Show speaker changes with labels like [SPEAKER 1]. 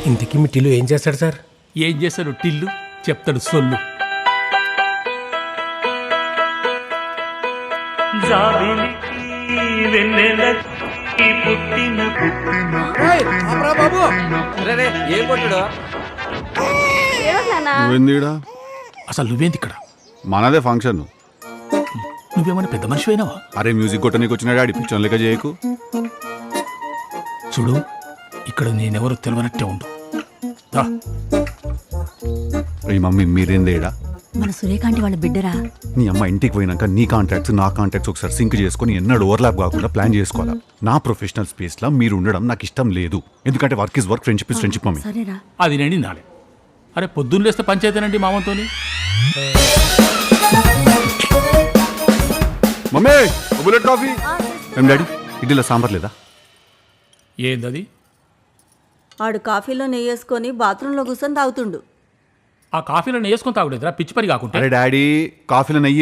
[SPEAKER 1] ఇంతకీ మీ టిల్లు ఏం చేస్తాడు సార్?
[SPEAKER 2] ఏం చేశాడు టిల్లు చెప్తాడు సొల్లు.
[SPEAKER 3] ఏం కొట్టుడు
[SPEAKER 4] నువ్వేందిడా?
[SPEAKER 2] అసలు నువ్వేంది ఇక్కడ?
[SPEAKER 4] మనదే ఫంక్షన్.
[SPEAKER 2] నువ్వేమైనా పెద్ద మనిషి అయినావా?
[SPEAKER 4] అరే మ్యూజిక్ కొట్టనీకి వచ్చినాడు ఆడి పిచ్చోన్ లెక్క చేయకు.
[SPEAKER 2] చూడు, ఇక్కడ నేనెవరో తెలియనట్టే ఉండు. దా.
[SPEAKER 4] ఈ మమ్మీ మీరేందేడా?
[SPEAKER 5] మన సురేఖాంటి వాళ్ళ బిడ్డరా.
[SPEAKER 4] నీ అమ్మ ఇంటికి పోయినాక నీ కాంట్రాక్ట్స్ నా కాంట్రాక్ట్స్ ఒకసారి సింక్ చేసుకొని ఎన్నడూ ఓవర్లాప్ కాకుండా ప్లాన్ చేసుకోవాలా. నా ప్రొఫెషనల్ స్పేస్ లో మీరు ఉండడం నాకు ఇష్టం లేదు. ఎందుకంటే work is work, friendship is friendship mummy.
[SPEAKER 5] సరేరా.
[SPEAKER 2] అది నేని నాడే. అరే పొద్దున్న లేస్తే పంచాయతీనండి మామతోని.
[SPEAKER 4] Mummy bullet coffee. ఏం డాడీ ఇడ్లీలో సాంబార్ లేదా?
[SPEAKER 2] ఏందది?
[SPEAKER 6] ఆడు కాఫీలో నెయ్యేసుకొని బాత్రూంలో కూర్చొని తాగుతుండు.
[SPEAKER 2] ఆ కాఫీలో వేసుకొని తాగుడేదిరా పిచ్చి పని కాకుండా.
[SPEAKER 4] అరే డాడీ కాఫీలో నెయ్యి